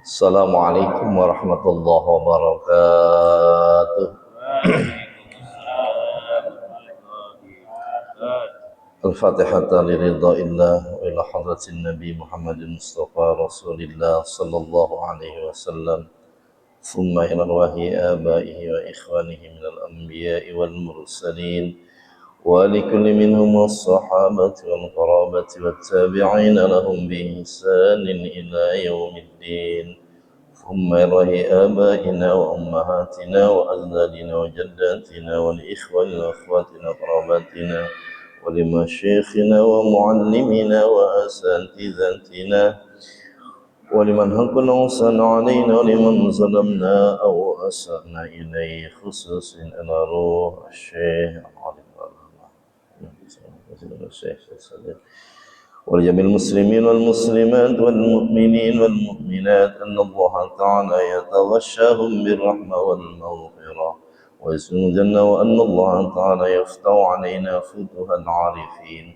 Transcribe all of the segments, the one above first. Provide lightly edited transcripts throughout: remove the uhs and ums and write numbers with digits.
Assalamualaikum warahmatullahi wabarakatuh. Al-Fatihah liridhaillah wa ila hadratin Nabi Muhammadin Mustafa Rasulillah sallallahu alaihi wasallam. Thumma ila arwahi abaihi wa ikhwanihi minal anbiya'i wal mursalin wa likulli minhum as-sahabati wal qarabati wat tabi'ina lahum bi ihsanin ila yaumiddin. ثم إلى آبائنا وأمهاتنا وأجدادنا وجداتنا ولإخواننا وأخواتنا وقراباتنا ولمشايخنا ومعلمنا وأساتذتنا ولمن حقنا وصل علينا ولمن ظلمنا أو أسأنا إليه خصوصا إلى روح الشيخ ولجميع المسلمين والمسلمات والمؤمنين والمؤمنات أن الله تعالى يتغشاهم بالرحمة والمغفرة ويسكن الجنة وأن الله تعالى يفتح علينا فتوح العارفين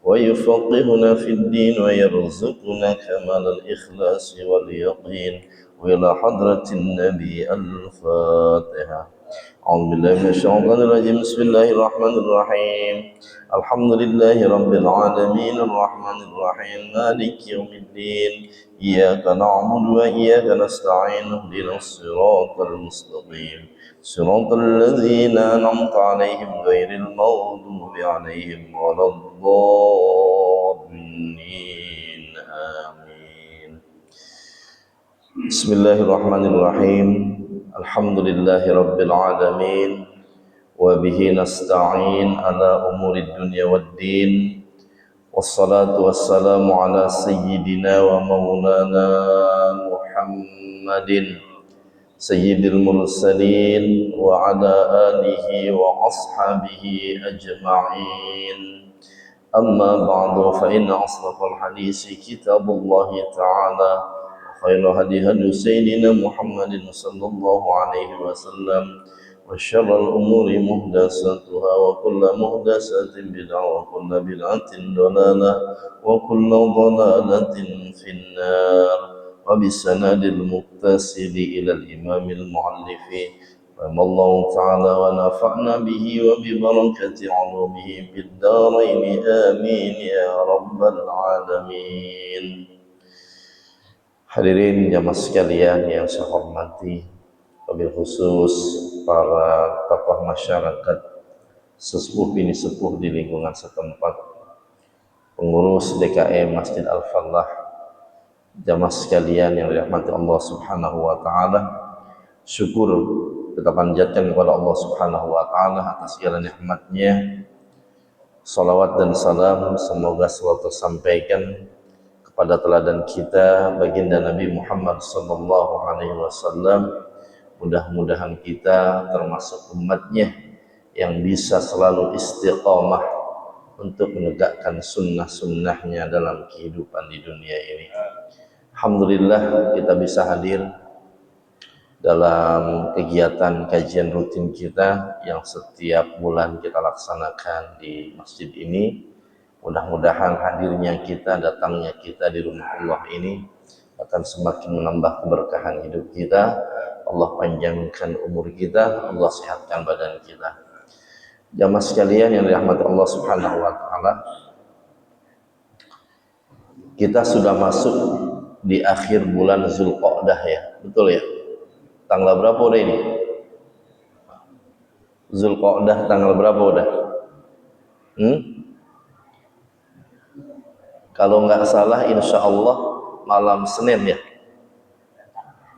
ويفقهنا في الدين ويرزقنا كمال الإخلاص واليقين وإلى حضرة النبي الفاتحة. أعوذ بالله من الشيطان الرجيم. بسم الله الرحمن الرحيم. الحمد لله رب العالمين الرحمن الرحيم مالك يوم الدين إياك نعبد وإياك نستعين اهدنا الصراط المستقيم صراط الذين أنعمت عليهم غير المغضوب عليهم ولا الضالين آمين. بسم الله الرحمن الرحيم. الحمد لله رب العالمين وبه نستعين على أمور الدنيا والدين والصلاة والسلام على سيدنا ومولانا محمد سيد المرسلين وعلى آله وأصحابه أجمعين. أما بعد فإن أصدق الحديث كتاب الله تعالى وخير هدي هدي سيدنا محمد صلى الله عليه وسلم وشر الأمور محدثاتها وكل محدثة بدعة وكل بدعة ضلالة وكل ضلالة في النار. وبسند المتصل إلى الإمام المؤلف رحمه الله تعالى ونفعنا به وببركة علومه في الدارين آمين يا رب العالمين. Hadirin jamaah sekalian yang saya hormati, wabil khusus para tokoh masyarakat, sesepuh bini sepuh di lingkungan setempat, pengurus DKM Masjid Al-Falah, jamaah sekalian yang dirahmati Allah Subhanahu wa taala. Syukur kita panjatkan kepada Allah Subhanahu wa taala atas segala nikmatnya. Salawat dan salam semoga selalu tersampaikan kepada teladan kita baginda Nabi Muhammad sallallahu alaihi wasallam. Mudah-mudahan kita termasuk umatnya yang bisa selalu istiqamah untuk menegakkan sunnah-sunnahnya dalam kehidupan di dunia ini. Alhamdulillah kita bisa hadir dalam kegiatan kajian rutin kita yang setiap bulan kita laksanakan di masjid ini. Mudah-mudahan hadirnya kita, datangnya kita di rumah Allah ini akan semakin menambah keberkahan hidup kita. Allah panjangkan umur kita, Allah sehatkan badan kita. Jamaah sekalian yang dirahmati Allah Subhanahu wa taala, kita sudah masuk di akhir bulan Zulqa'dah ya. Betul ya? Tanggal berapa udah ini? Zulqa'dah tanggal berapa udah? Kalau nggak salah insya Allah malam Senin ya.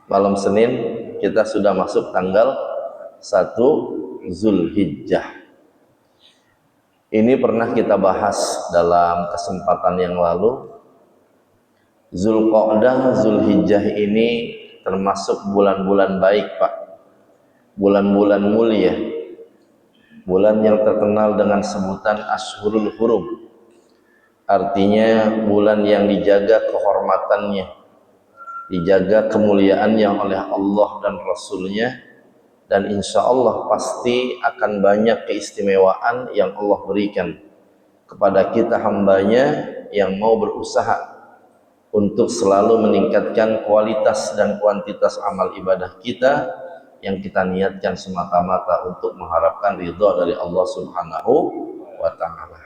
Malam Senin kita sudah masuk tanggal 1 Zulhijjah. Ini pernah kita bahas dalam kesempatan yang lalu. Zulqa'dah, Zulhijjah ini termasuk bulan-bulan baik, Pak. Bulan-bulan mulia. Bulan yang terkenal dengan sebutan Ashhurul Hurum. Artinya bulan yang dijaga kehormatannya, dijaga kemuliaannya oleh Allah dan Rasulnya, dan insya Allah pasti akan banyak keistimewaan yang Allah berikan kepada kita hambanya yang mau berusaha untuk selalu meningkatkan kualitas dan kuantitas amal ibadah kita yang kita niatkan semata-mata untuk mengharapkan ridha dari Allah Subhanahu wa ta'ala.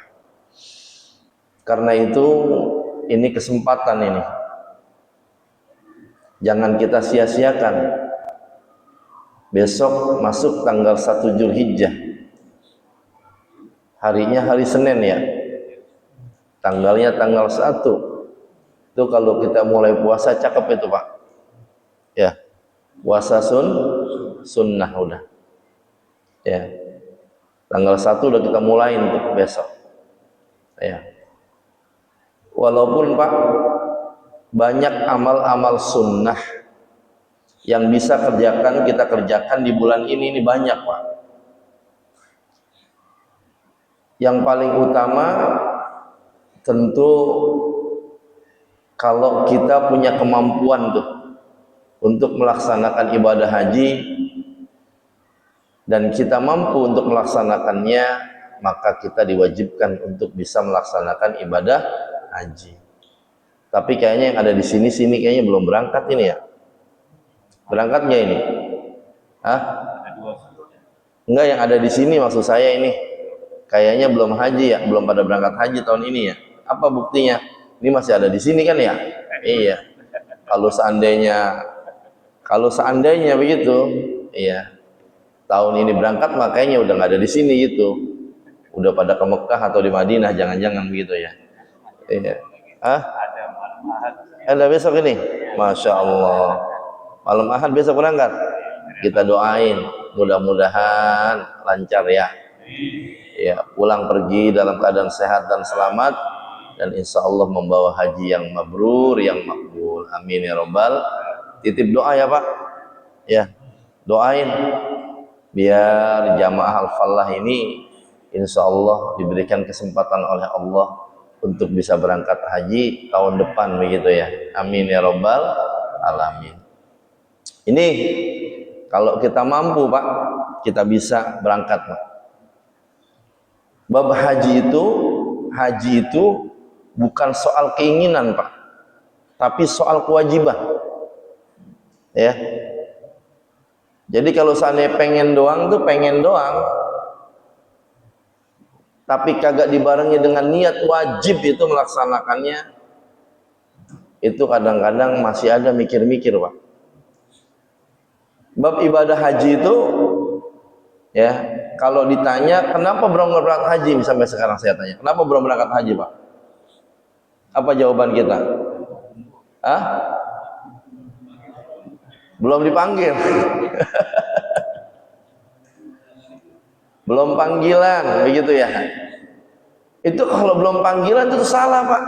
Karena itu ini kesempatan ini, jangan kita sia-siakan. Besok masuk tanggal 1 Zulhijjah, harinya hari Senin ya, tanggalnya tanggal 1. Itu kalau kita mulai puasa cakep itu Pak ya, puasa sunnah udah ya, tanggal 1 udah kita mulai untuk besok ya. Walaupun Pak banyak amal-amal sunnah yang bisa kita kerjakan di bulan ini banyak Pak. Yang paling utama tentu kalau kita punya kemampuan tuh untuk melaksanakan ibadah haji dan kita mampu untuk melaksanakannya, maka kita diwajibkan untuk bisa melaksanakan ibadah haji. Tapi kayaknya yang ada di sini kayaknya belum berangkat ini ya. Berangkatnya ini? Hah? Enggak, yang ada di sini maksud saya ini kayaknya belum haji ya, belum pada berangkat haji tahun ini ya. Apa buktinya? Ini masih ada di sini kan ya? Iya. Kalau seandainya begitu, iya. Tahun ini berangkat makanya udah nggak ada di sini gitu. Udah pada ke Mekah atau di Madinah, jangan-jangan begitu ya. Iya. Hah? Ada besok ini? Masya Allah. Malam Ahad besok berangkat. Kita doain, mudah-mudahan lancar ya. Ya, pulang pergi dalam keadaan sehat dan selamat, dan insya Allah membawa haji yang mabrur, yang makbul. Amin ya robbal. Titip doa ya Pak ya, doain biar jamaah Al-Falah ini insya Allah diberikan kesempatan oleh Allah untuk bisa berangkat haji tahun depan begitu ya. Amin ya robbal alamin. Ini kalau kita mampu Pak, kita bisa berangkat Pak. Bab haji itu bukan soal keinginan Pak, tapi soal kewajiban ya. Jadi kalau seandainya pengen doang, tapi kagak dibarengi dengan niat wajib itu melaksanakannya, itu kadang-kadang masih ada mikir-mikir Pak. Bab ibadah haji itu ya, kalau ditanya kenapa belum berangkat haji, sampai sekarang saya tanya, kenapa belum berangkat haji Pak? Apa jawaban kita? Hah? Belum dipanggil. Belum panggilan, begitu ya. Itu kalau belum panggilan itu salah Pak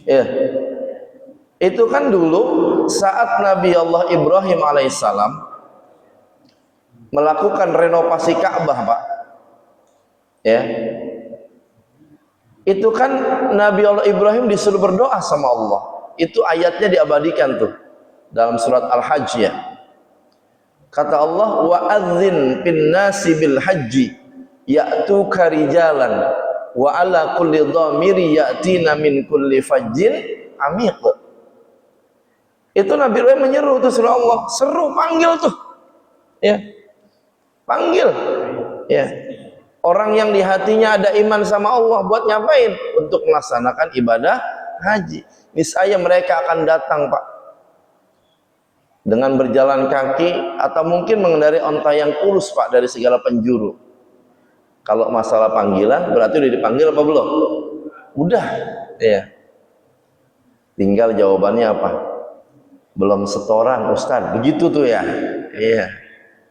ya. Itu kan dulu saat Nabi Allah Ibrahim alaihissalam melakukan renovasi Ka'bah Pak ya, itu kan Nabi Allah Ibrahim disuruh berdoa sama Allah. Itu ayatnya diabadikan tuh dalam surat Al-Hajj ya. Kata Allah, wa adzin fin nasi bil haji ya'tuka rijalan wa ala kulli dhamiri ya'tina min kulli fajjin amiq. Itu Nabi Ibrahim menyeru tuh surah Allah, seru, panggil tuh ya, panggil ya orang yang di hatinya ada iman sama Allah, buat ngapain? Untuk melaksanakan ibadah haji. Niscaya mereka akan datang Pak dengan berjalan kaki atau mungkin mengendarai onta yang kurus Pak dari segala penjuru. Kalau masalah panggilan berarti udah dipanggil apa belum? Udah ya. Tinggal jawabannya apa? Belum setoran Ustadz, begitu tuh ya. Iya.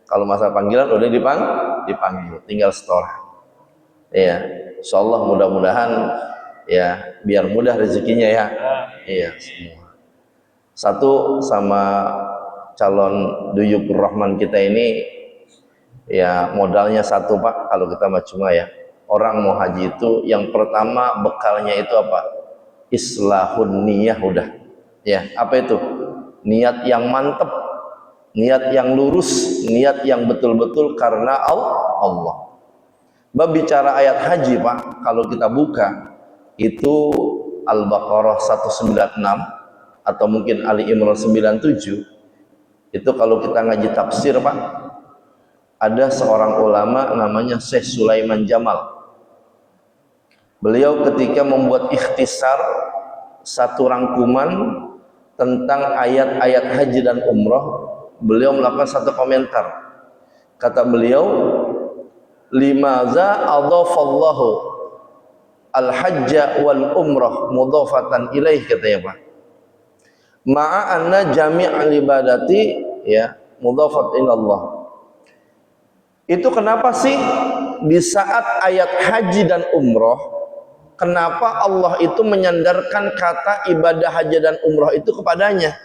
Kalau masalah panggilan udah dipanggil, tinggal setoran. Iya. Insyaallah mudah-mudahan ya biar mudah rezekinya ya. Iya semua. Satu sama calon Duyukur Rahman kita ini ya modalnya satu Pak, kalau kita mah cuma ya, orang mau haji itu yang pertama bekalnya itu apa? Islahun niyah udah ya. Apa itu? Niat yang mantep, niat yang lurus, niat yang betul-betul karena Allah. Bab bicara ayat haji Pak, kalau kita buka itu Al-Baqarah 196 atau mungkin Ali Imran 97, itu kalau kita ngaji tafsir Pak, ada seorang ulama namanya Syekh Sulaiman Jamal. Beliau ketika membuat ikhtisar satu rangkuman tentang ayat-ayat haji dan umroh, beliau melakukan satu komentar. Kata beliau, limaza adhafallahu al-hajja wal umrah mudhafatan ilaih, katanya Pak. Ma'a anna jami'al ibadati ya mudhafat ilallah. Itu kenapa sih di saat ayat haji dan umroh, kenapa Allah itu menyandarkan kata ibadah haji dan umroh itu kepadanya?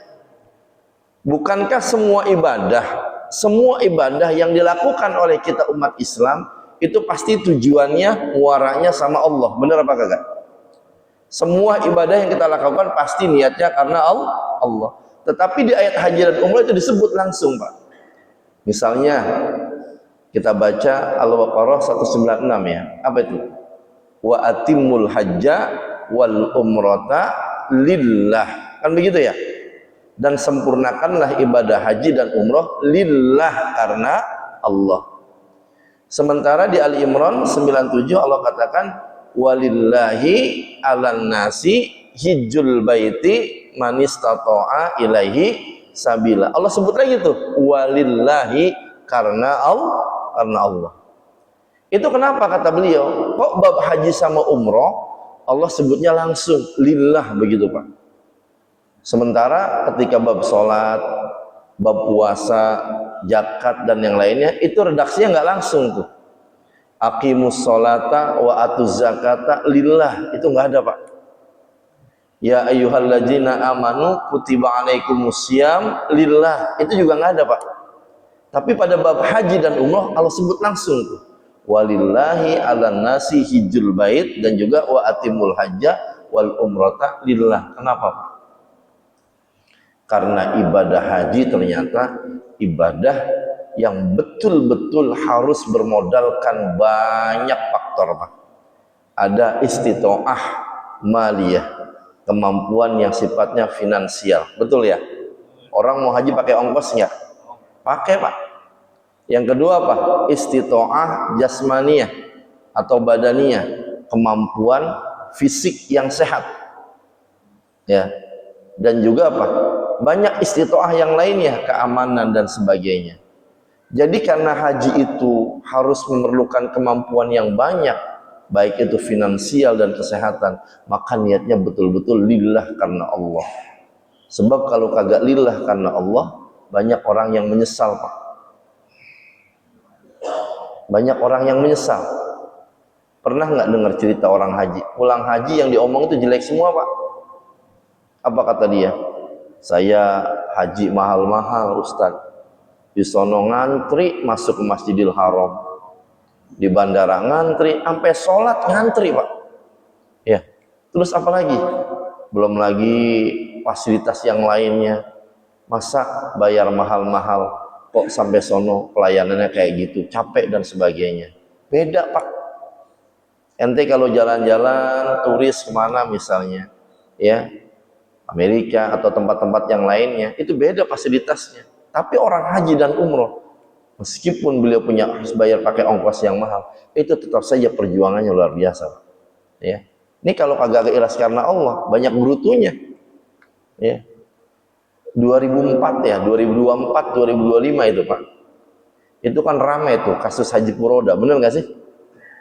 Bukankah semua ibadah yang dilakukan oleh kita umat Islam itu pasti tujuannya, muaranya sama Allah, benar apa kagak? Semua ibadah yang kita lakukan pasti niatnya karena Allah. Tetapi di ayat haji dan umrah itu disebut langsung Pak. Misalnya kita baca Al-Baqarah 196 ya, apa itu? Wa atimul hajja wal umrata lillah, kan begitu ya? Dan sempurnakanlah ibadah haji dan umrah lillah, karena Allah. Sementara di Ali Imran 97 Allah katakan walillahi 'alan nasi hijjul baiti man istata'a ilaihi sabila. Allah sebut lagi tuh walillahi, karena Allah. Itu kenapa kata beliau, kok bab haji sama umroh Allah sebutnya langsung lillah begitu Pak. Sementara ketika bab sholat, bab puasa, zakat dan yang lainnya itu redaksinya nggak langsung tuh. Aqimus sholata wa atuz zakata lillah, itu nggak ada Pak. Ya ayyuhalladzina amanu kutiba alaikumusiyam lillah, itu juga nggak ada Pak. Tapi pada bab haji dan umrah Allah sebut langsung tuh. Walillahi 'alan nasi hijjul bait, dan juga wa atimul hajja wal umrata lillah. Kenapa Pak? Karena ibadah haji ternyata ibadah yang betul-betul harus bermodalkan banyak faktor Pak. Ada istitoah maliyah, kemampuan yang sifatnya finansial, betul ya? Orang mau haji pakai ongkos nggak? Pakai Pak. Yang kedua apa? Istitoah jasmaniyah atau badaniyah, kemampuan fisik yang sehat ya. Dan juga apa? Banyak istitoah yang lainnya, keamanan dan sebagainya. Jadi karena haji itu harus memerlukan kemampuan yang banyak, baik itu finansial dan kesehatan, maka niatnya betul-betul lillah, karena Allah. Sebab kalau kagak lillah karena Allah, banyak orang yang menyesal Pak. Banyak orang yang menyesal. Pernah nggak dengar cerita orang haji? Pulang haji yang diomong itu jelek semua Pak. Apa kata dia? Saya haji mahal-mahal Ustaz, di sono ngantri masuk ke Masjidil Haram, di bandara ngantri, sampai sholat ngantri Pak ya. Terus apa lagi? Belum lagi fasilitas yang lainnya. Masa bayar mahal-mahal kok sampai sono pelayanannya kayak gitu, capek dan sebagainya. Beda Pak. Ente kalau jalan-jalan turis kemana misalnya ya, Amerika atau tempat-tempat yang lainnya, itu beda fasilitasnya. Tapi orang haji dan umroh, meskipun beliau punya harus bayar pakai ongkos yang mahal, itu tetap saja perjuangannya luar biasa ya. Ini kalau kagak ikhlas karena Allah, banyak brutunya ya. 2004 ya, 2024, 2025 itu Pak, itu kan ramai tuh kasus haji furoda, bener nggak sih?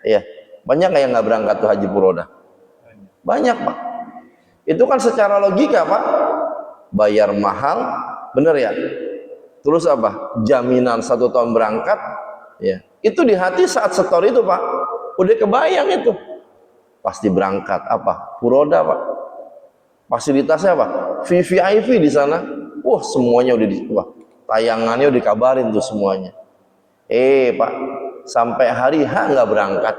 Iya. Banyak nggak yang nggak berangkat tuh haji furoda? Banyak Pak. Itu kan secara logika Pak, bayar mahal, bener ya? Terus apa? Jaminan 1 tahun berangkat, ya. Itu di hati saat setor itu Pak, udah kebayang itu. Pasti berangkat apa? Furoda Pak. Fasilitasnya apa? VVIP di sana. Wah semuanya udah tayangannya udah dikabarin tuh semuanya. Pak, sampai hari H nggak berangkat.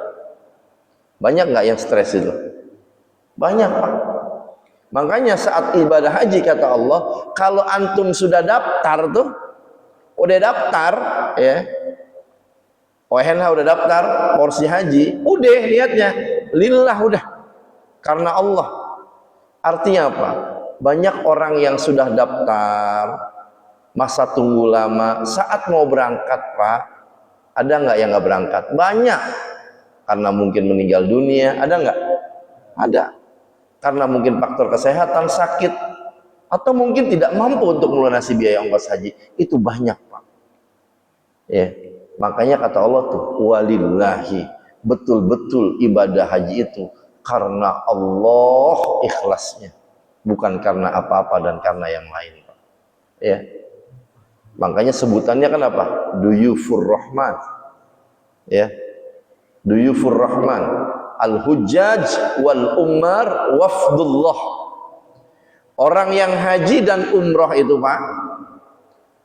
Banyak nggak yang stres itu? Banyak Pak. Makanya saat ibadah haji kata Allah, kalau antum sudah daftar tuh, udah daftar ya, ONH udah daftar porsi haji, udah niatnya lillah, udah karena Allah. Artinya apa? Banyak orang yang sudah daftar, masa tunggu lama, saat mau berangkat Pak, ada nggak yang nggak berangkat? Banyak. Karena mungkin meninggal dunia, ada nggak? Ada. Karena mungkin faktor kesehatan, sakit, atau mungkin tidak mampu untuk melunasi biaya ongkos haji. Itu banyak Pak. Ya, makanya kata Allah tuh, walillahi, betul-betul ibadah haji itu karena Allah ikhlasnya, bukan karena apa-apa dan karena yang lain Pak. Ya, makanya sebutannya kan apa? Duyufur Rahman. Ya, Duyufur Rahman, al-hujjaj wal umar wafdullah. Orang yang haji dan umroh itu Pak,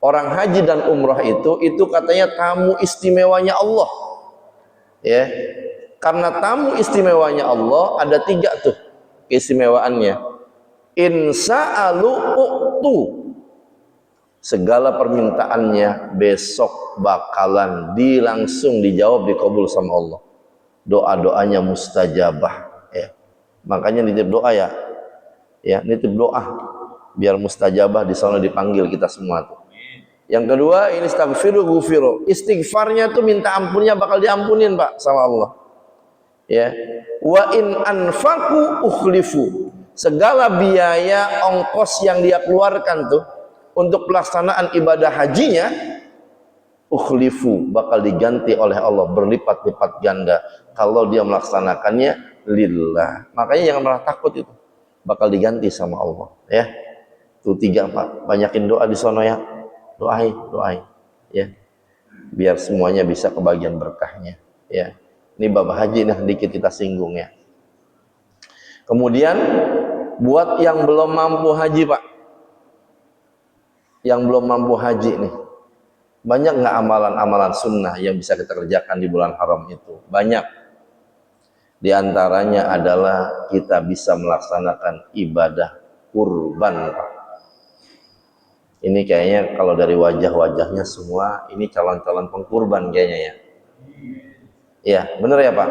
orang haji dan umroh itu katanya tamu istimewanya Allah. Ya, karena tamu istimewanya Allah ada 3 tuh keistimewaannya. Insa'alu u'tu, segala permintaannya besok bakalan langsung dijawab, dikabul sama Allah. Doa-doanya mustajabah. Ya, makanya nitip doa ya, nitip doa biar mustajabah, di sana dipanggil kita semua tuh. Yang kedua, ini istighfiru gufiru, istighfarnya tuh minta ampunnya bakal diampunin Pak sama Allah. Ya, wa in anfaqu ukhlifu, segala biaya ongkos yang dia keluarkan tuh untuk pelaksanaan ibadah hajinya, ukhlifu, bakal diganti oleh Allah berlipat-lipat ganda kalau dia melaksanakannya lillah. Makanya jangan merasa takut, itu bakal diganti sama Allah. Ya, itu 3 Pak. Banyakin doa di sono ya, doain ya, biar semuanya bisa kebagian berkahnya. Ya, ini bab haji nah dikit kita singgung ya. Kemudian buat yang belum mampu haji Pak, yang belum mampu haji nih, banyak nggak amalan-amalan sunnah yang bisa kita kerjakan di bulan haram itu? Banyak. Di antaranya adalah kita bisa melaksanakan ibadah kurban Pak. Ini kayaknya kalau dari wajah-wajahnya semua ini calon-calon pengkurban kayaknya ya. Iya, bener ya Pak?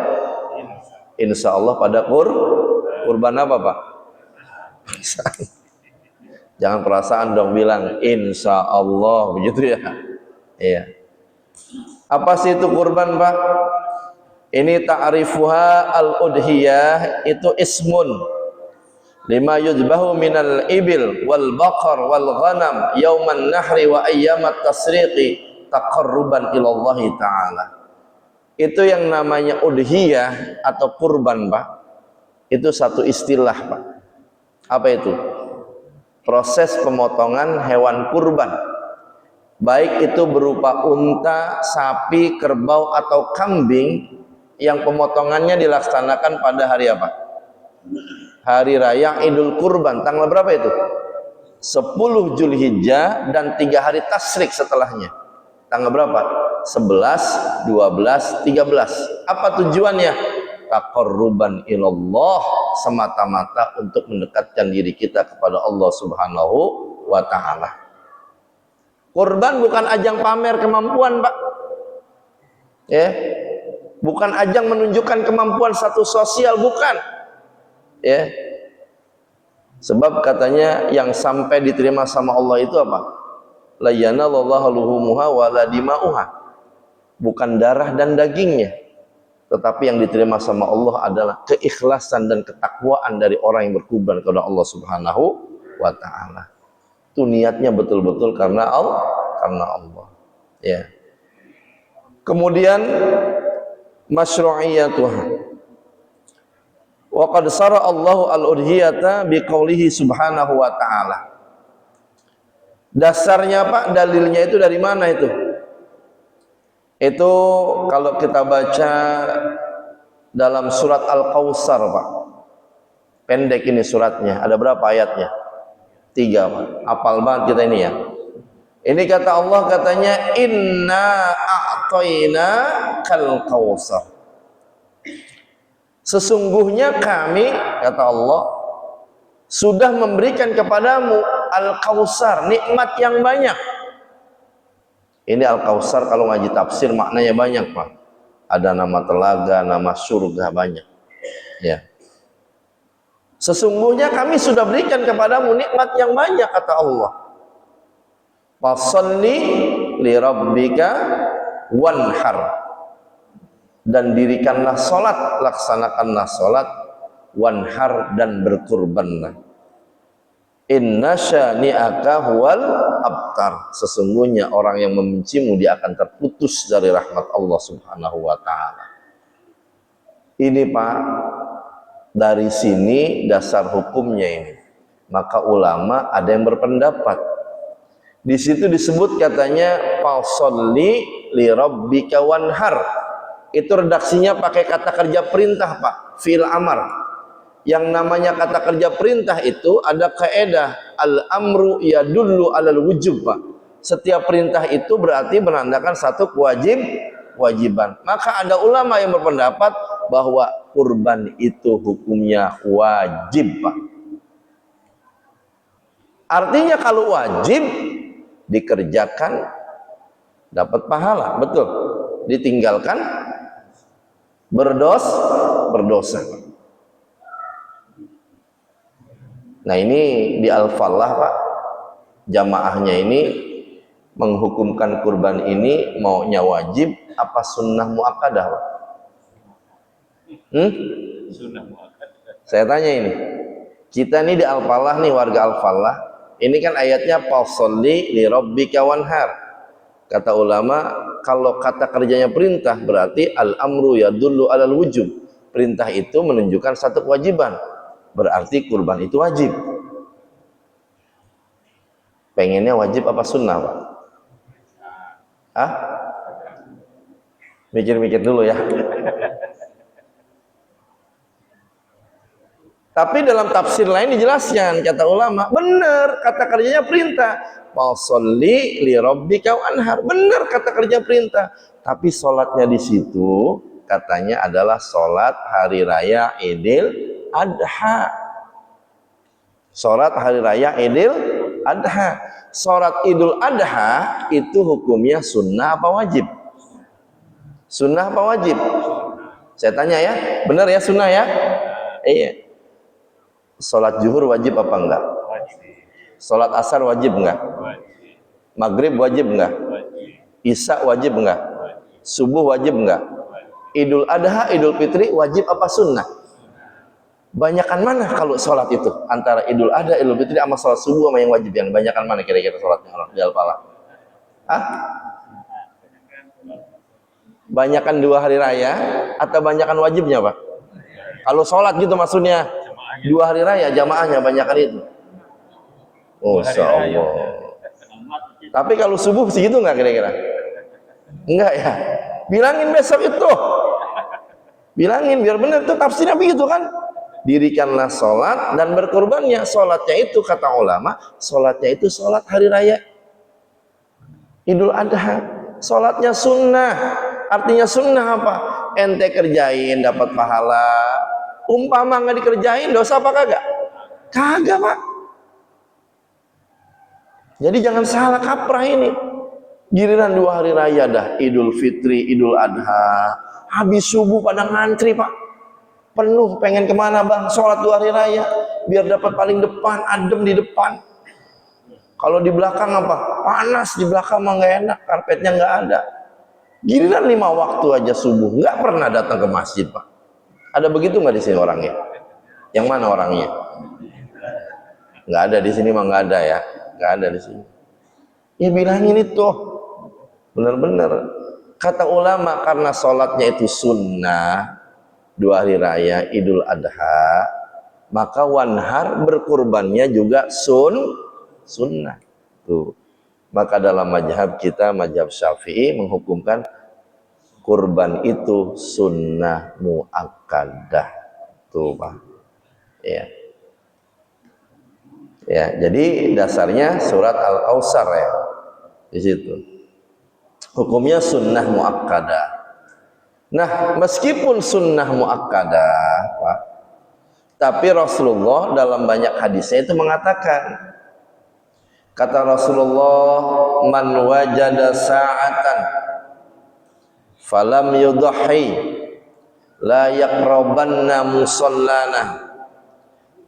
Insya Allah pada kurban apa Pak? Jangan perasaan dong, bilang insya Allah, begitu ya. Iya. Apa sih itu kurban Pak? Ini ta'rifuha al-udhiyah, itu ismun lima yudbahu minal ibil wal baqar wal ghanam yauman nahri wa ayyamat tasriqi taqarruban ilallahi ta'ala. Itu yang namanya udhiyah atau kurban Pak. Itu satu istilah Pak. Apa itu? Proses pemotongan hewan kurban, baik itu berupa unta, sapi, kerbau atau kambing, yang pemotongannya dilaksanakan pada hari apa? Hari raya Idul Kurban. Tanggal berapa itu? 10 Zulhijjah dan 3 hari tasyrik setelahnya. Tanggal berapa? 11, 12, 13. Apa tujuannya? Taqarruban ilallah, semata-mata untuk mendekatkan diri kita kepada Allah Subhanahu wa ta'ala. Kurban bukan ajang pamer kemampuan Pak. Ya, bukan ajang menunjukkan kemampuan satu sosial, bukan. Ya, sebab katanya yang sampai diterima sama Allah itu apa? La yanallahu luhumuha wala dima'uha, bukan darah dan dagingnya, tetapi yang diterima sama Allah adalah keikhlasan dan ketakwaan dari orang yang berkurban kepada Allah Subhanahu wa ta'ala. Itu niatnya betul-betul karena Allah. Ya. Kemudian masyru'iyatuha. Wa qad sara Allahu al-udhiyata biqaulihi subhanahu wa ta'ala. Dasarnya Pak, dalilnya itu dari mana itu? Itu kalau kita baca dalam surat Al-Kautsar Pak. Pendek ini suratnya, ada berapa ayatnya? 3 Pak. Hafal banget kita ini ya. Ini kata Allah, katanya inna a'tayna kal kautsar. Sesungguhnya kami, kata Allah, sudah memberikan kepadamu al-kautsar, nikmat yang banyak. Ini al-kautsar kalau ngaji tafsir maknanya banyak Pak. Ada nama telaga, nama surga, banyak. Ya. Sesungguhnya kami sudah berikan kepadamu nikmat yang banyak, kata Allah. Fasholli li rabbika wanhar, dan dirikanlah solat, laksanakanlah solat, wanhar, dan berkurbanlah. Inna syani'aka huwal abtar, sesungguhnya orang yang membencimu dia akan terputus dari rahmat Allah Subhanahu wa ta'ala. Ini Pak, dari sini dasar hukumnya ini. Maka ulama ada yang berpendapat, di situ disebut katanya fasholli li rabbika wanhar, itu redaksinya pakai kata kerja perintah Pak, fi'il amar. Yang namanya kata kerja perintah itu ada kaidah al-amru yadullu alal wujub Pak. Setiap perintah itu berarti menandakan satu kewajiban. Maka ada ulama yang berpendapat bahwa kurban itu hukumnya wajib Pak. Artinya kalau wajib dikerjakan dapat pahala, betul. Ditinggalkan berdosa. Nah ini di Al-Falah Pak, jamaahnya ini menghukumkan kurban ini maunya wajib apa sunnah muakkadah Pak? Sunnah muakkadah. Saya tanya ini, kita nih di Al-Falah nih, warga Al-Falah, ini kan ayatnya fasholli li rabbika wanhar. Kata ulama, kalau kata kerjanya perintah berarti al-amru yadullu alal wujub. Perintah itu menunjukkan satu kewajiban, berarti kurban itu wajib. Pengennya wajib apa sunnah Pak? Hah? Mikir-mikir dulu ya. Tapi dalam tafsir lain dijelaskan, kata ulama, benar kata kerjanya perintah. Fasholli li rabbika wanhar, benar kata kerja perintah. Tapi sholatnya di situ katanya adalah sholat hari raya Idul Adha. Sholat hari raya Idul Adha. Sholat Idul Adha itu hukumnya sunnah apa wajib? Sunnah apa wajib? Saya tanya ya, benar ya sunnah ya? Iya. Sholat zuhur wajib apa enggak? Wajib. Sholat asar wajib enggak? Wajib. Maghrib wajib enggak? Wajib. Isya wajib enggak? Wajib. Subuh wajib enggak? Idul Adha, Idul Fitri wajib apa sunnah? Banyakan mana kalau sholat itu? Antara Idul Adha, Idul Fitri sama sholat subuh sama yang wajib, yang banyakan mana kira-kira sholatnya orang di Al-Falah? Hah? Banyakan 2 hari raya atau banyakan wajibnya Pak? Kalau sholat gitu maksudnya 2 hari raya jamaahnya banyakan itu. Oh, Allah. Tapi kalau subuh segitu nggak kira-kira? Enggak ya? Bilangin besok itu. Bilangin biar benar, itu tafsirnya begitu kan? Dirikanlah sholat dan berkorbannya. Sholatnya itu kata ulama, sholatnya itu sholat hari raya Idul Adha. Sholatnya sunnah. Artinya sunnah apa? Ente kerjain dapat pahala. Umpama nggak dikerjain dosa apa kagak? Kagak Pak. Jadi jangan salah kaprah ini. Giliran 2 hari raya dah, Idul Fitri, Idul Adha, habis subuh pada ngantri Pak. Penuh, pengen kemana Bang? Sholat 2 hari raya, biar dapat paling depan, adem di depan. Kalau di belakang apa? Panas di belakang mah nggak enak, karpetnya nggak ada. Giliran 5 waktu aja subuh, nggak pernah datang ke masjid Pak. Ada begitu nggak di sini orangnya? Yang mana orangnya? Nggak ada di sini mah, nggak ada ya, nggak ada di sini. Ya bilangin itu, benar-benar. Kata ulama karena sholatnya itu sunnah 2 hari raya Idul Adha, maka wanhar berkurbannya juga sunnah. Tuh. Maka dalam mazhab kita, mazhab Syafi'i menghukumkan kurban itu sunnah muakkadah. Tuh Pak. Ya. Ya, jadi dasarnya surat Al-Kautsar ya. Di situ. Hukumnya sunnah muakkadah. Nah, meskipun sunnah muakkadah, Pak, tapi Rasulullah dalam banyak hadisnya itu mengatakan, kata Rasulullah, man wajada sa'atan falam yudhi la yaqrabanna musallana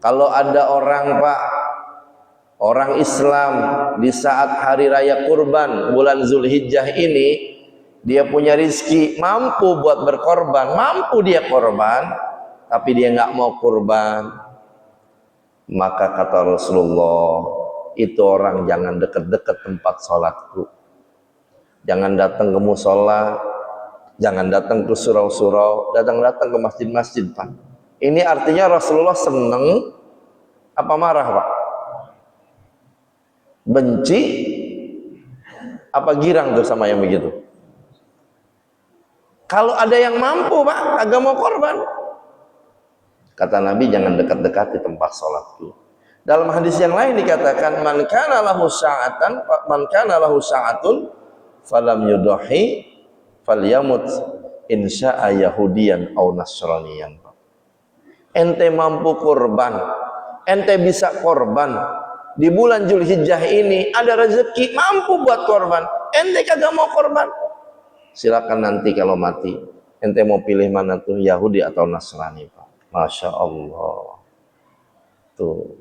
Kalau ada orang Pak, orang Islam di saat hari raya kurban bulan Zulhijjah ini, dia punya rizki, mampu buat berkorban, mampu dia korban, tapi dia nggak mau kurban, maka kata Rasulullah, itu orang jangan dekat-dekat tempat sholatku, jangan datang ke musola, jangan datang ke surau-surau, datang ke masjid-masjid Pak. Ini artinya Rasulullah seneng apa marah Pak? Benci apa girang tuh sama yang begitu? Kalau ada yang mampu Pak, agak mau korban, kata Nabi jangan dekat-dekat di tempat sholatku. Dalam hadis yang lain dikatakan man kana lahu sa'atun falam yudahi falyamut insya'a yahudiyan aw nasraniyan. Ente mampu korban, ente bisa korban di bulan Zulhijjah ini, ada rezeki mampu buat korban, ente kagak mau korban, silakan nanti kalau mati ente mau pilih mana tuh, Yahudi atau Nasrani Pak. Masya Allah, tuh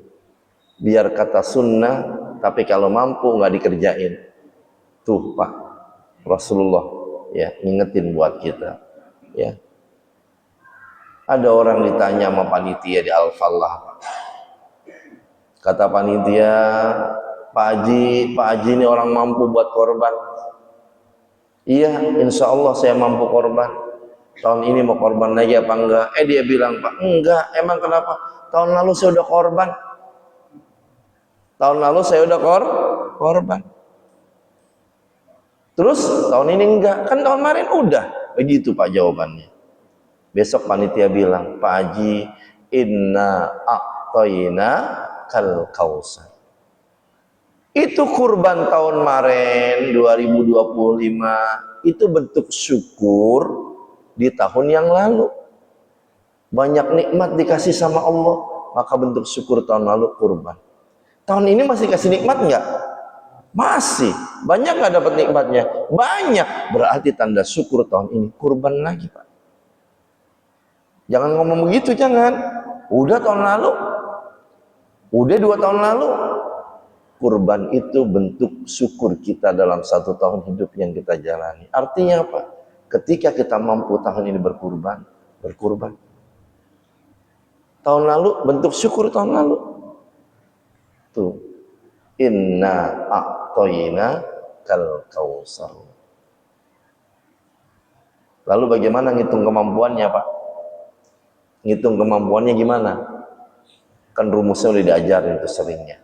biar kata sunnah tapi kalau mampu nggak dikerjain tuh Pak. Rasulullah ya ngingetin buat kita ya. Ada orang ditanya sama panitia di Al-Falah, kata panitia, Pak Haji ini orang mampu buat korban. Iya, insya Allah saya mampu korban. Tahun ini mau korban lagi apa enggak? Dia bilang, Pak, enggak. Emang kenapa? Tahun lalu saya udah korban. Tahun lalu saya udah korban. Terus tahun ini enggak. Kan tahun kemarin udah. Begitu Pak jawabannya. Besok panitia bilang, Pak Haji, inna a'toyna kal kausar. Itu kurban tahun kemarin 2025 itu bentuk syukur di tahun yang lalu. Banyak nikmat dikasih sama Allah, maka bentuk syukur tahun lalu kurban. Tahun ini masih kasih nikmat enggak? Masih. Banyak enggak dapat nikmatnya? Banyak. Berarti tanda syukur tahun ini kurban lagi Pak. Jangan ngomong begitu, jangan. Udah tahun lalu, udah 2 tahun lalu. Kurban itu bentuk syukur kita dalam 1 tahun hidup yang kita jalani. Artinya apa? Ketika kita mampu tahun ini berkurban. Tahun lalu bentuk syukur tahun lalu. Tuh. Inna a'toyna kal kausar. Lalu bagaimana ngitung kemampuannya Pak? Ngitung kemampuannya gimana? Kan rumusnya udah diajarin itu seringnya.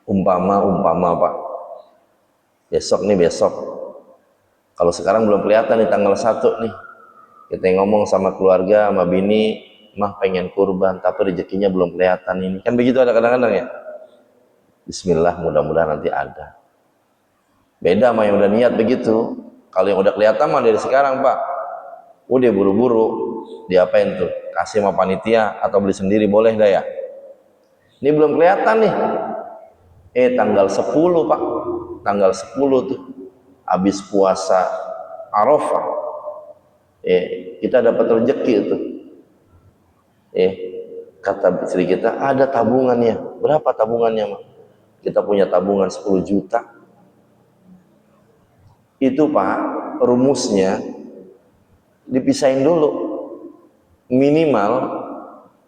Umpama Pak. Besok. Kalau sekarang belum kelihatan nih tanggal 1 nih. Kita ngomong sama keluarga, sama bini, mah pengen kurban, tapi rezekinya belum kelihatan ini. Kan begitu ada kadang-kadang ya. Bismillah, mudah-mudahan nanti ada. Beda sama yang udah niat begitu. Kalau yang udah kelihatan mah dari sekarang Pak. Udah buru-buru. Diapain tuh? Kasih sama panitia atau beli sendiri boleh dah ya. Ini belum kelihatan nih. Tanggal 10 Pak. Tanggal 10 tuh habis puasa Arafah. Kita dapat rezeki itu. Kata istri kita, ada tabungannya. Berapa tabungannya, Mak? Kita punya tabungan 10 juta. Itu Pak, rumusnya dipisahin dulu. Minimal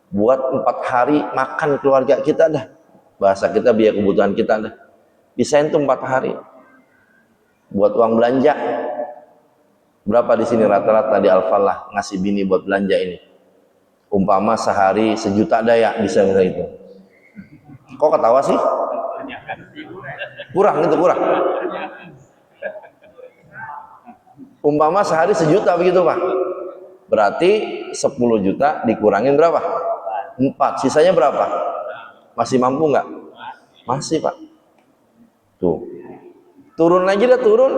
buat 4 hari makan keluarga kita dah. Bahasa kita biaya kebutuhan kita dah. Pisahin tuh 4 hari. Buat uang belanja. Berapa di sini rata-rata di Al-Falah ngasih bini buat belanja ini? Umpama sehari 1 juta dah ya, bisa itu. Kok ketawa sih? Kurang itu, kurang. Umpama sehari 1 juta begitu Pak. Berarti 10 juta dikurangin berapa? 4. Sisanya berapa? Masih mampu nggak? Masih Pak. Tuh. Turun lagi dah, turun.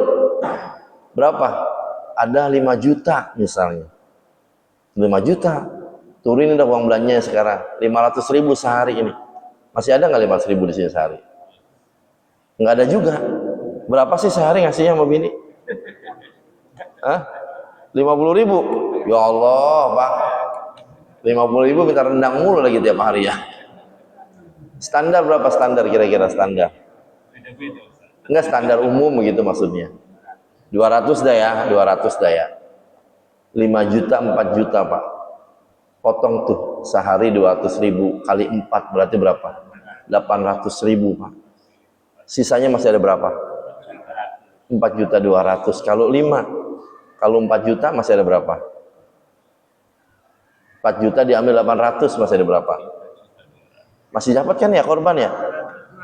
Berapa? Ada 5 juta misalnya. 5 juta. Turunin dah uang belanjanya sekarang. 500.000 sehari ini. Masih ada nggak 500.000 di sini sehari? Nggak ada juga. Berapa sih sehari ngasihnya sama bini? 50.000. Ya Allah, Pak. 50.000 minta rendang mulu lagi tiap hari ya. Standar berapa standar kira-kira standar? Beda-beda Ustaz. Enggak standar umum begitu maksudnya. 200 dah ya, 200 dah ya. 5 juta, 4 juta Pak. Potong tuh sehari 200.000 kali 4 berarti berapa? 800.000 Pak. Sisanya masih ada berapa? 4.200.000. Kalau 5, kalau 4 juta masih ada berapa? 4 juta diambil 800 masih ada berapa? Masih dapat kan ya korban ya?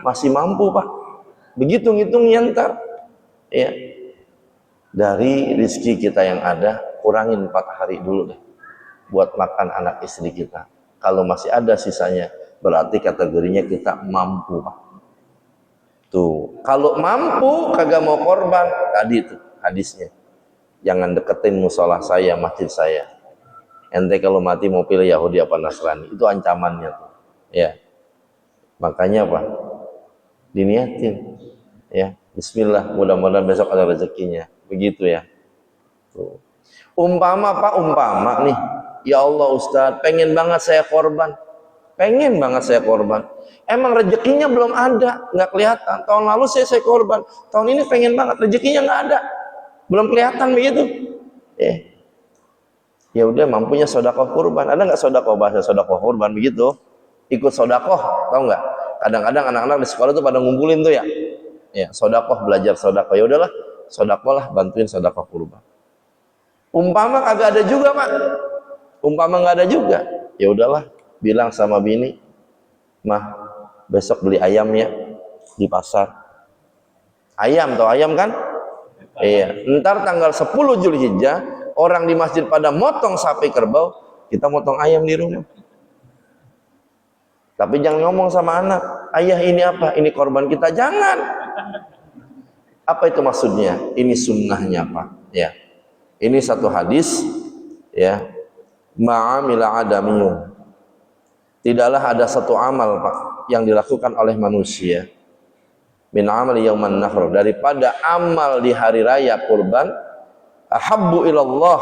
Masih mampu Pak. Begitu ngitungnya ntar. Ya. Dari rizki kita yang ada, kurangin 4 hari dulu deh. Buat makan anak istri kita. Kalau masih ada sisanya, berarti kategorinya kita mampu Pak. Tuh, kalau mampu kagak mau korban, tadi tuh hadisnya. Jangan deketin musola saya, masjid saya. Ente kalau mati mau pilih Yahudi apa Nasrani, itu ancamannya tuh. Ya. Makanya apa? Diniatin. Ya, bismillah, mudah-mudahan besok ada rezekinya. Begitu ya. Tuh. Umpama Pak, umpama nih. Ya Allah Ustadz, pengen banget saya korban. Pengen banget saya korban. Emang rezekinya belum ada, nggak kelihatan. Tahun lalu saya korban. Tahun ini pengen banget, rezekinya nggak ada. Belum kelihatan begitu. Ya udah, mampunya sodakoh kurban. Ada nggak sodakoh, bahasa sodakoh kurban begitu? Ikut sodakoh, tahu nggak? Kadang-kadang anak-anak di sekolah tuh pada ngumpulin tuh ya. Ya, sodakoh, belajar sodakoh. Ya udahlah, sodakoh lah, bantuin sodakoh kurban. Umpama kagak ada juga Pak. Umpama nggak ada juga, ya udahlah, bilang sama bini, mah besok beli ayam ya di pasar. Ayam, tau ayam kan? Iya. Ntar tanggal 10 Zulhijjah orang di masjid pada motong sapi kerbau, kita motong ayam di rumah. Tapi jangan ngomong sama anak, ayah ini apa? Ini korban kita. Jangan. Apa itu maksudnya? Ini sunnahnya Pak. Ya. Ini satu hadis. Ya. Ma'amila adamiyun. Tidaklah ada satu amal Pak yang dilakukan oleh manusia. Min amali yauman nahr. Daripada amal di hari raya kurban. Ahabbu ilallah.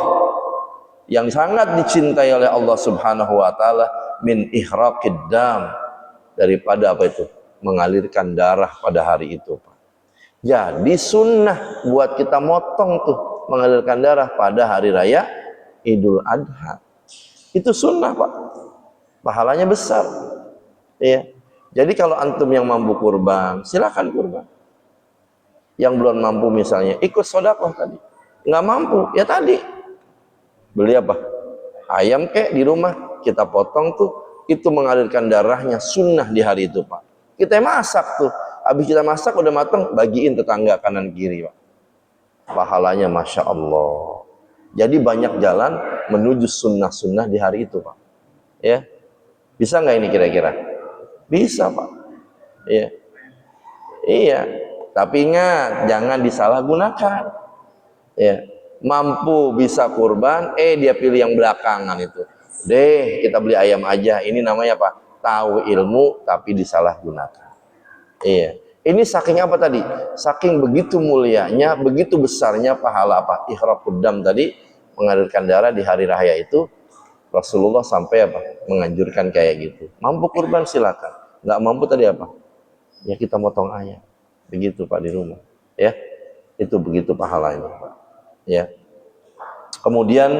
Yang sangat dicintai oleh Allah subhanahu wa ta'ala. Min ihraqid dam, daripada apa itu? Mengalirkan darah pada hari itu Pak. Jadi sunnah buat kita motong tuh mengalirkan darah pada hari raya Idul Adha. Itu sunnah Pak. Pahalanya besar. Ya. Jadi kalau antum yang mampu kurban, silakan kurban. Yang belum mampu misalnya ikut sedekah tadi. Nggak mampu, ya tadi beli apa? Ayam kek di rumah, kita potong tuh, itu mengalirkan darahnya, sunnah di hari itu Pak. Kita masak tuh, habis kita masak udah matang, bagiin tetangga kanan kiri Pak. Pahalanya Masya Allah. Jadi banyak jalan menuju sunnah-sunnah di hari itu Pak. Ya, bisa nggak ini kira-kira? Bisa Pak. Ya, iya. Tapi ingat, jangan disalahgunakan. Ya, mampu bisa kurban, dia pilih yang belakangan itu. Deh, kita beli ayam aja. Ini namanya apa? Tahu ilmu tapi disalahgunakan. Iya. Ini saking apa tadi? Saking begitu mulianya, begitu besarnya pahala apa? Ihraqud dam tadi, mengalirkan darah di hari raya itu. Rasulullah sampai apa? Menganjurkan kayak gitu. Mampu kurban silakan. Nggak mampu tadi apa? Ya kita motong ayam. Begitu Pak di rumah. Ya. Itu begitu pahalanya Pak. Ya. Kemudian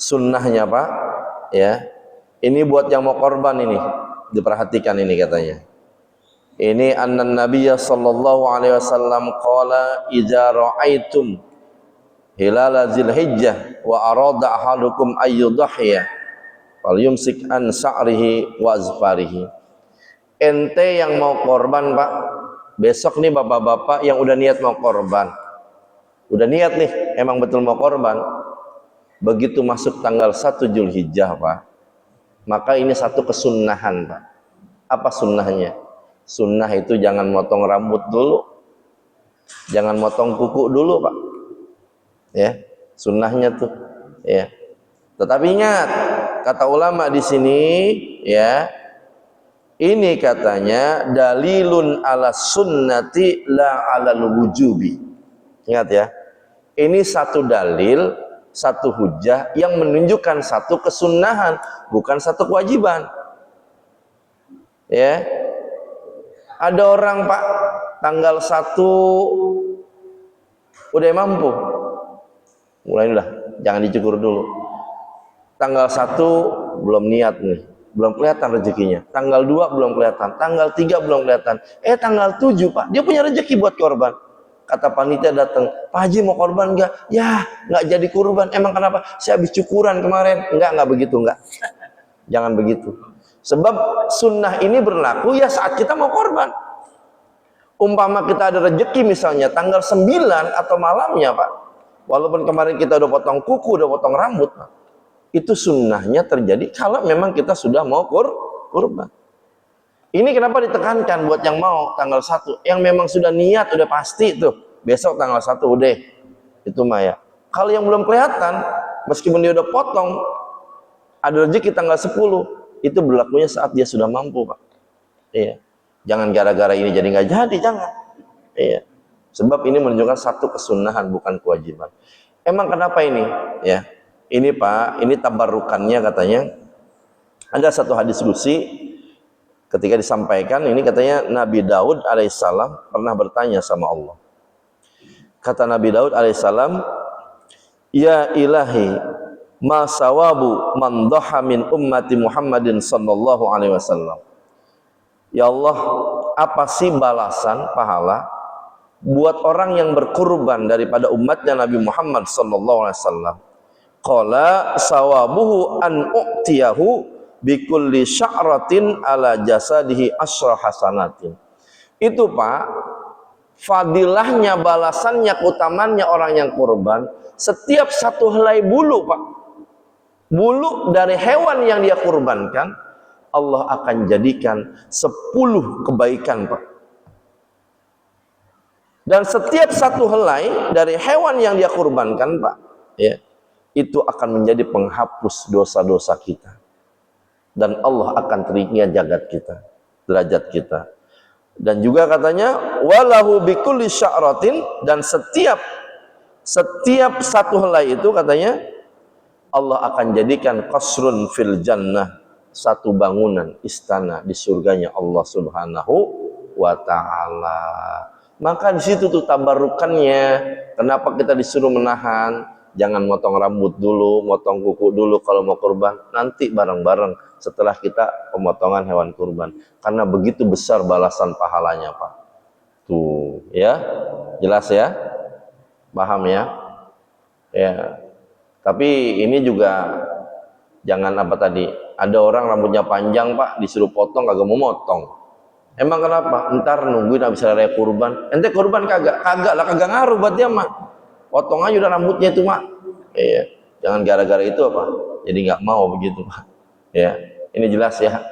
sunnahnya Pak, ya. Ini buat yang mau korban ini, diperhatikan ini katanya. Ini annan Nabiyya sallallahu alaihi wasallam qala idza ra'aitum hilal Dzulhijjah wa arada ahadukum ayyudhiya falyumsik an sa'rihi wa azfarihi. Ente yang mau korban Pak, besok nih bapak-bapak yang udah niat mau korban. Udah niat nih, emang betul mau korban. Begitu masuk tanggal 1 Zulhijjah Pak, maka ini satu kesunnahan Pak. Apa sunnahnya? Sunnah itu jangan motong rambut dulu, jangan motong kuku dulu Pak. Ya, sunnahnya tuh. Ya. Tetapi ingat, kata ulama di sini, ya, ini katanya dalilun ala sunnati la ala wujubi. Ingat ya, ini satu dalil satu hujjah yang menunjukkan satu kesunahan, bukan satu kewajiban. Ya, ada orang Pak tanggal 1 udah mampu, mulai udah jangan dicukur dulu. Tanggal 1 belum niat nih, belum kelihatan rezekinya. Tanggal 2 belum kelihatan, tanggal 3 belum kelihatan. Tanggal 7 Pak, dia punya rezeki buat korban. Kata panitia datang, Pak Haji mau korban enggak? Ya, enggak jadi kurban. Emang kenapa? Saya habis cukuran kemarin. Enggak begitu, enggak. Jangan begitu. Sebab sunnah ini berlaku ya saat kita mau korban. Umpama kita ada rezeki misalnya tanggal 9 atau malamnya Pak. Walaupun kemarin kita udah potong kuku, udah potong rambut Pak. Itu sunnahnya terjadi kalau memang kita sudah mau kurban. Ini kenapa ditekankan buat yang mau tanggal 1, yang memang sudah niat, udah pasti tuh, besok tanggal 1 udah, itu mah ya. Kalau yang belum kelihatan, meskipun dia udah potong, ada rezeki tanggal 10, itu berlakunya saat dia sudah mampu Pak. Iya. Jangan gara-gara ini jadi nggak jadi, jangan. Iya. Sebab ini menunjukkan satu kesunahan, bukan kewajiban. Emang kenapa ini? Ya. Ini Pak, ini tabarukannya katanya. Ada satu hadis qudsi ketika disampaikan ini katanya Nabi Daud alaihissalam pernah bertanya sama Allah. Kata Nabi Daud alaihissalam, ya ilahi ma sawabu man dhaha min ummati Muhammadin sallallahu alaihi wasallam. Ya Allah, apa sih balasan pahala buat orang yang berkurban daripada umatnya Nabi Muhammad sallallahu alaihi wasallam? Qala sawabuhu an u'tiyahu bikulli sya'ratin ala jasadihi asyra hasanatin. Itu Pak, fadilahnya, balasannya, keutamannya orang yang kurban, setiap satu helai bulu Pak, bulu dari hewan yang dia kurbankan, Allah akan jadikan 10 kebaikan Pak. Dan setiap satu helai dari hewan yang dia kurbankan Pak, ya, itu akan menjadi penghapus dosa-dosa kita. Dan Allah akan teringat jagat kita, derajat kita. Dan juga katanya walahu bikulli sya'ratin, dan setiap satu helai itu katanya Allah akan jadikan qasrun fil jannah, satu bangunan istana di surganya Allah Subhanahu wa taala. Maka di situ tuh tabarukannya. Kenapa kita disuruh menahan? Jangan motong rambut dulu, motong kuku dulu kalau mau kurban. Nanti bareng-bareng setelah kita pemotongan hewan kurban. Karena begitu besar balasan pahalanya Pak. Tuh ya, jelas ya? Paham ya? Ya. Tapi ini juga jangan apa tadi, ada orang rambutnya panjang Pak, disuruh potong kagak mau motong. Emang kenapa? Ntar nungguin habis raya kurban. Ente kurban kagak? Kagak lah, kagak ngaruh buat dia mah. Potong aja udah rambutnya itu Mak. Iya. Jangan gara-gara itu apa? Jadi nggak mau begitu Pak. Ya, ini jelas ya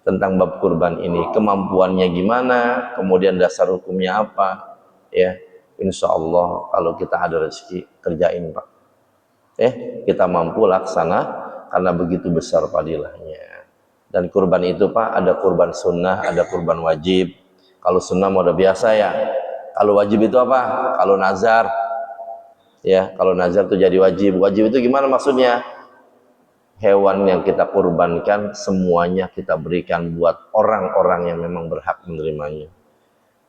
tentang bab kurban ini. Kemampuannya gimana? Kemudian dasar hukumnya apa? Ya, insya Allah kalau kita ada rezeki kerjain Pak. Kita mampu laksana karena begitu besar fadilahnya. Dan kurban itu Pak, ada kurban sunnah, ada kurban wajib. Kalau sunnah mau udah biasa ya. Kalau wajib itu apa? Kalau nazar. Ya, kalau nazar itu jadi wajib. Wajib itu gimana maksudnya? Hewan yang kita kurbankan semuanya kita berikan buat orang-orang yang memang berhak menerimanya.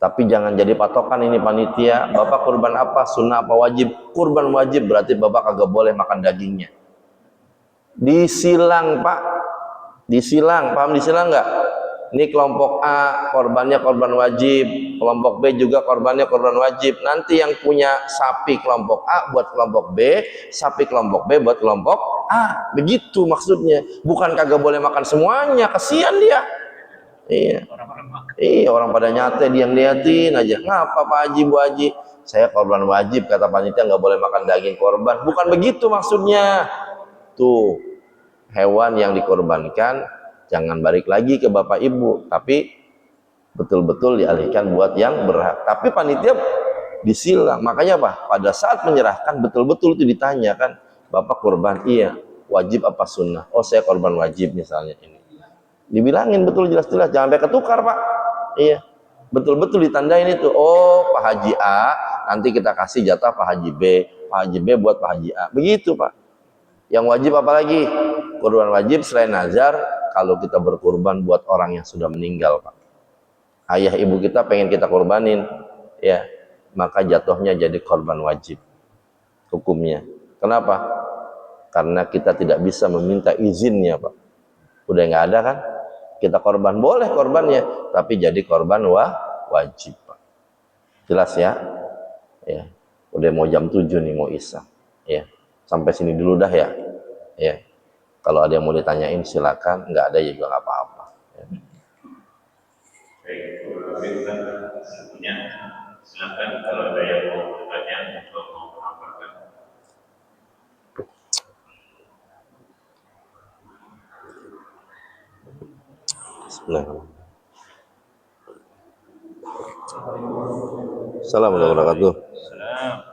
Tapi jangan jadi patokan ini panitia, Bapak kurban apa, sunnah apa wajib? Kurban wajib berarti Bapak kagak boleh makan dagingnya. Disilang Pak, disilang, paham disilang nggak? Ini kelompok A korbannya korban wajib, kelompok B juga korbannya korban wajib. Nanti yang punya sapi kelompok A buat kelompok B, sapi kelompok B buat kelompok A. Begitu maksudnya. Bukan kagak boleh makan semuanya, kasihan dia. Iya. Iya, orang pada nyate, diam liatin aja. Ngapa Pak Haji, Bu Haji? Saya korban wajib, kata panitia nggak boleh makan daging korban. Bukan begitu maksudnya. Tuh, hewan yang dikorbankan jangan balik lagi ke bapak ibu, tapi betul-betul dialihkan buat yang berhak. Tapi panitia disilang. Makanya apa? Pada saat menyerahkan betul-betul itu ditanyakan, Bapak kurban? Iya. Wajib apa sunnah? Oh, saya korban wajib misalnya ini. Dibilangin betul jelas-jelas, jangan sampai ketukar Pak. Iya. Betul-betul ditandain itu. Oh, Pak Haji A, nanti kita kasih jatah Pak Haji B. Pak Haji B buat Pak Haji A. Begitu Pak. Yang wajib apa lagi? Kurban wajib selain nazar, kalau kita berkurban buat orang yang sudah meninggal Pak. Ayah ibu kita pengen kita kurbanin, ya, maka jatuhnya jadi korban wajib hukumnya. Kenapa? Karena kita tidak bisa meminta izinnya Pak. Udah nggak ada kan? Kita korban, boleh korbannya, tapi jadi korban wajib Pak. Jelas ya? Ya. Udah mau jam 7 nih, mau isya. Ya. Sampai sini dulu dah ya. Ya. Kalau ada yang mau ditanyain silakan, nggak ada ya juga nggak apa-apa. Ya. Baik, punya silakan kalau ada yang mau bertanya atau mau menambahkan. Bismillahirrahmanirrahim. Assalamualaikum warahmatullahi wabarakatuh. Salam.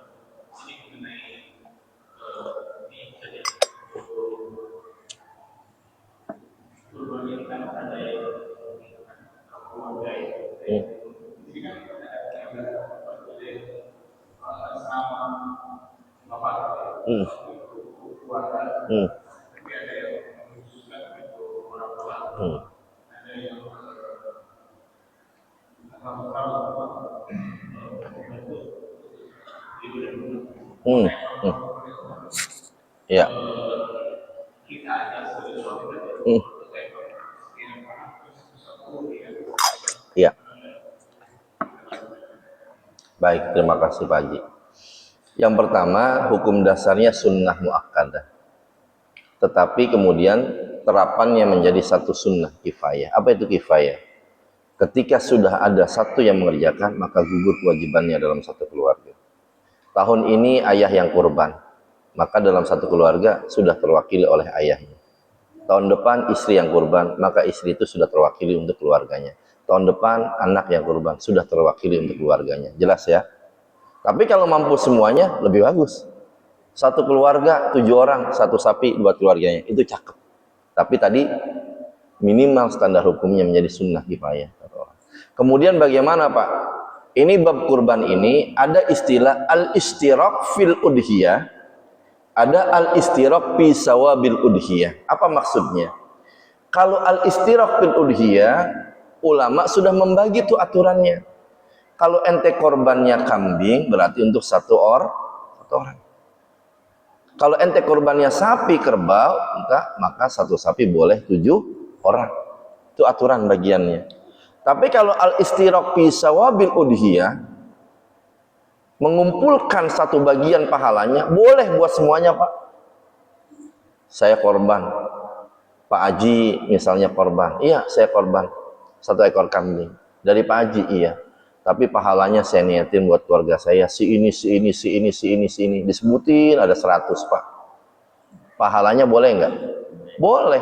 Hmm. Hmm. Hmm. Hmm. Hmm. Ya. Hmm. Ya. Baik, terima kasih Pak Haji. Yang pertama, hukum dasarnya sunnah muakkadah. Tetapi kemudian terapannya menjadi satu sunnah kifayah. Apa itu kifayah? Ketika sudah ada satu yang mengerjakan, maka gugur kewajibannya dalam satu keluarga. Tahun ini ayah yang kurban, maka dalam satu keluarga sudah terwakili oleh ayahnya. Tahun depan istri yang kurban, maka istri itu sudah terwakili untuk keluarganya. Tahun depan anak yang kurban, sudah terwakili untuk keluarganya. Jelas ya? Tapi kalau mampu semuanya, lebih bagus. Satu keluarga, 7 orang, satu sapi buat keluarganya. Itu cakep. Tapi tadi, minimal standar hukumnya menjadi sunnah kifayah. Kemudian bagaimana Pak? Ini bab kurban ini, ada istilah al-istiraq fil udhiyah, ada al-istiraq fi sawabil udhiyah. Apa maksudnya? Kalau al-istiraq fil udhiyah, ulama sudah membagi tuh aturannya. Kalau ente korbannya kambing, berarti untuk satu orang. Kalau ente korbannya sapi kerbau, maka satu sapi boleh 7 orang. Itu aturan bagiannya. Tapi kalau al-istiraq fi sawabil udhiyah, mengumpulkan satu bagian pahalanya, boleh buat semuanya Pak. Saya korban, Pak Haji misalnya korban, iya saya korban 1 ekor kambing. Dari Pak Haji iya. Tapi pahalanya saya niatin buat keluarga saya, si ini, disebutin ada 100 Pak. Pahalanya boleh enggak? Boleh.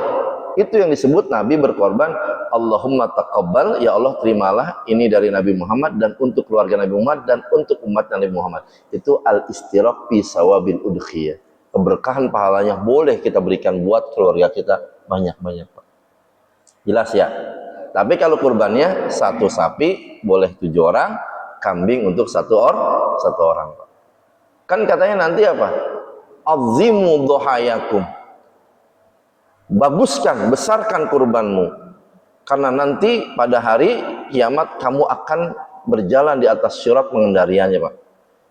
Itu yang disebut Nabi berkorban, Allahumma taqabbal, ya Allah terimalah ini dari Nabi Muhammad dan untuk keluarga Nabi Muhammad dan untuk umat Nabi Muhammad. Itu al-istiraq fi sawabil udhiyah. Keberkahan pahalanya boleh kita berikan buat keluarga kita banyak-banyak Pak. Jelas ya? Tapi kalau kurbannya satu sapi boleh 7 orang, kambing untuk satu orang. Kan katanya nanti apa? Azimu dhuhayakum. Baguskan, besarkan kurbanmu. Karena nanti pada hari kiamat kamu akan berjalan di atas syurat mengendariannya Pak.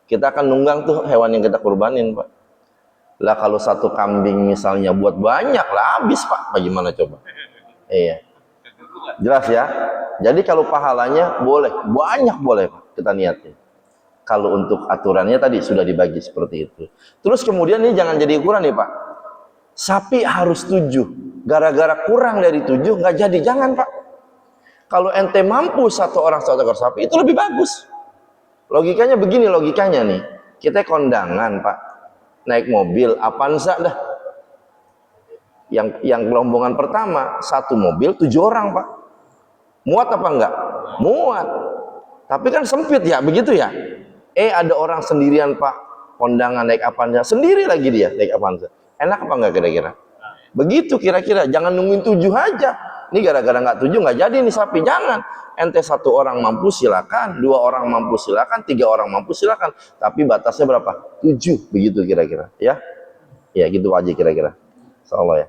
Kita akan nunggang tuh hewan yang kita kurbanin Pak. Lah kalau satu kambing misalnya buat banyak lah habis Pak. Bagaimana coba? Iya. Jelas ya? Jadi kalau pahalanya boleh, banyak boleh Pak, kita niatin. Kalau untuk aturannya tadi sudah dibagi seperti itu. Terus kemudian ini jangan jadi ukuran nih Pak. Sapi harus 7. Gara-gara kurang dari 7 nggak jadi, jangan Pak. Kalau ente mampu satu orang 1 ekor sapi itu lebih bagus. Logikanya begini logikanya nih. Kita kondangan Pak, naik mobil Avanza dah. Yang gelombongan pertama 1 mobil 7 orang Pak. Muat apa enggak? Muat. Tapi kan sempit ya, begitu ya. Ada orang sendirian Pak, kondangan naik Avanza, sendiri lagi dia naik Avanza. Enak apa enggak kira-kira? Begitu kira-kira, jangan nungguin 7 aja. Ini gara-gara nggak 7 nggak jadi nih sapi. Jangan. Ente 1 orang mampu silakan, 2 orang mampu silakan, 3 orang mampu silakan. Tapi batasnya berapa? 7 begitu kira-kira. Ya, ya gitu aja kira-kira. Insyaallah ya.